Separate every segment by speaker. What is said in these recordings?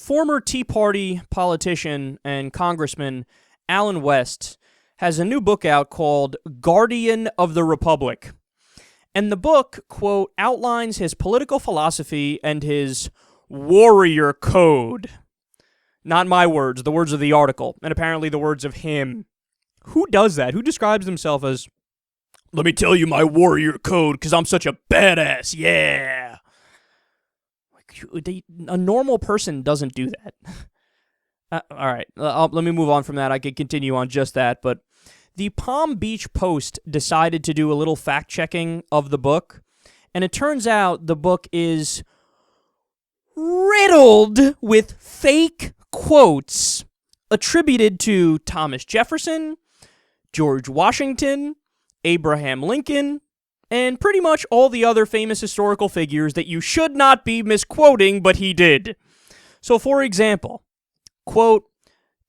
Speaker 1: Former Tea Party politician and congressman Allen West has a new book out called Guardian of the Republic. And the book, quote, outlines his political philosophy and his warrior code. Not my words, the words of the article, and apparently the words of him. Who does that? Who describes himself as, let me tell you my warrior code because I'm such a badass, yeah. A normal person doesn't do that. All right, let me move on from that. I could continue on just that, but the Palm Beach Post decided to do a little fact-checking of the book, and it turns out the book is riddled with fake quotes attributed to Thomas Jefferson, George Washington, Abraham Lincoln, and pretty much all the other famous historical figures that you should not be misquoting, but he did. So, for example, quote,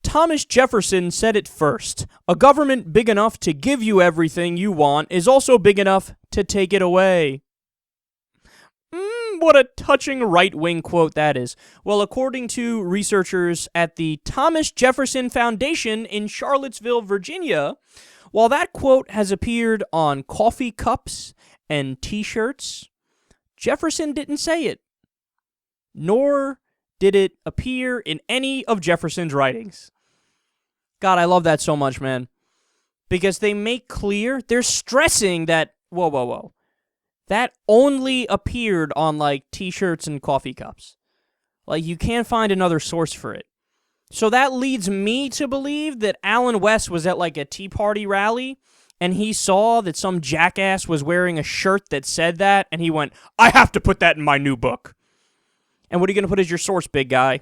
Speaker 1: Thomas Jefferson said it first. A government big enough to give you everything you want is also big enough to take it away. What a touching right-wing quote that is. Well, according to researchers at the Thomas Jefferson Foundation in Charlottesville, Virginia, while that quote has appeared on coffee cups and t-shirts, Jefferson didn't say it. Nor did it appear in any of Jefferson's writings. God, I love that so much, man. Because they make clear, they're stressing that, whoa. That only appeared on, like, t-shirts and coffee cups. Like, you can't find another source for it. So that leads me to believe that Allen West was at, like, a Tea Party rally, and he saw that some jackass was wearing a shirt that said that, and he went, I have to put that in my new book. And what are you going to put as your source, big guy?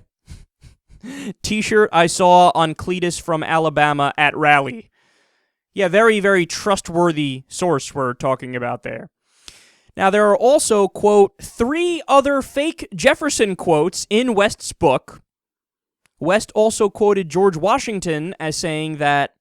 Speaker 1: T-shirt I saw on Cletus from Alabama at rally. Yeah, very, very trustworthy source we're talking about there. Now, there are also, quote, 3 other fake Jefferson quotes in West's book. West also quoted George Washington as saying that,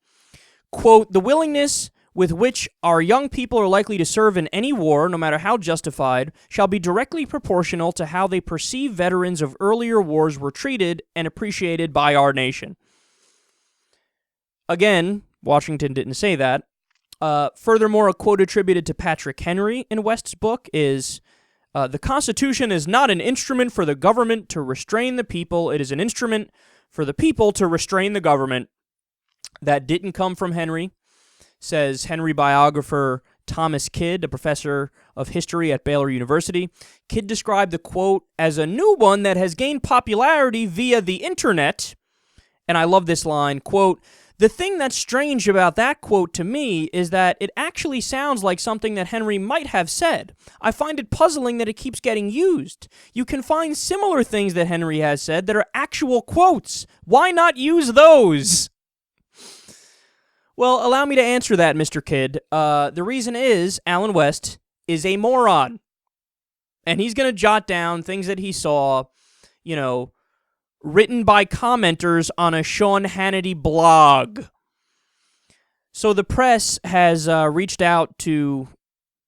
Speaker 1: quote, the willingness with which our young people are likely to serve in any war, no matter how justified, shall be directly proportional to how they perceive veterans of earlier wars were treated and appreciated by our nation. Again, Washington didn't say that. Furthermore, a quote attributed to Patrick Henry in West's book is, the Constitution is not an instrument for the government to restrain the people. It is an instrument for the people to restrain the government. That didn't come from Henry, says Henry biographer Thomas Kidd, a professor of history at Baylor University. Kidd described the quote as a new one that has gained popularity via the internet. And I love this line, quote, the thing that's strange about that quote to me is that it actually sounds like something that Henry might have said. I find it puzzling that it keeps getting used. You can find similar things that Henry has said that are actual quotes. Why not use those? Well, allow me to answer that, Mr. Kidd. The reason is Allen West is a moron. And he's going to jot down things that he saw, written by commenters on a Sean Hannity blog. So the press has reached out to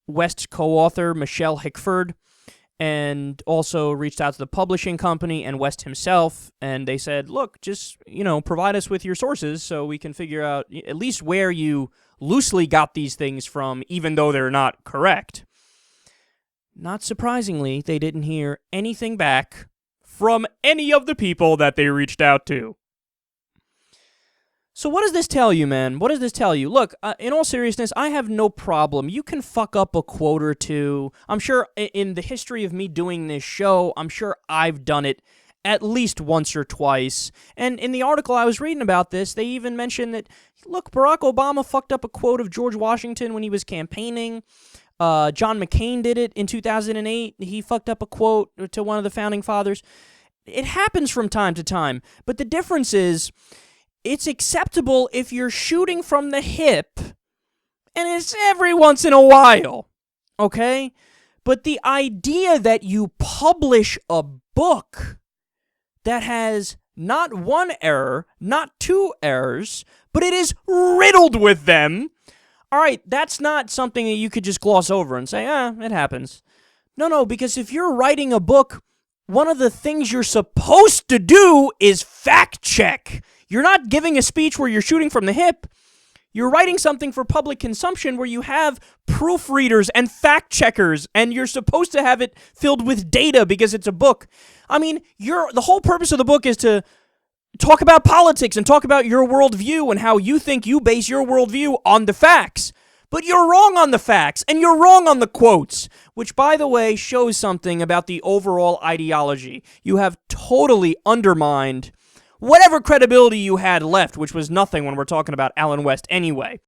Speaker 1: West's co-author, Michelle Hickford, and also reached out to the publishing company and West himself, and they said, look, just, provide us with your sources so we can figure out at least where you loosely got these things from, even though they're not correct. Not surprisingly, they didn't hear anything back from any of the people that they reached out to. So what does this tell you, man? What does this tell you? Look, in all seriousness, I have no problem. You can fuck up a quote or two. I'm sure in the history of me doing this show, I'm sure I've done it at least once or twice. And in the article I was reading about this, they even mentioned that, look, Barack Obama fucked up a quote of George Washington when he was campaigning. John McCain did it in 2008. He fucked up a quote to one of the founding fathers. It happens from time to time. But the difference is, it's acceptable if you're shooting from the hip, and it's every once in a while, okay? But the idea that you publish a book that has not one error, not 2 errors, but it is riddled with them, all right, that's not something that you could just gloss over and say, it happens. No, because if you're writing a book one of the things you're supposed to do is fact check. You're not giving a speech where you're shooting from the hip. You're writing something for public consumption where you have proofreaders and fact checkers, and you're supposed to have it filled with data because it's a book. I mean, the whole purpose of the book is to talk about politics and talk about your worldview and how you think you base your worldview on the facts. But you're wrong on the facts, and you're wrong on the quotes, which, by the way, shows something about the overall ideology. You have totally undermined whatever credibility you had left, which was nothing when we're talking about Allen West anyway.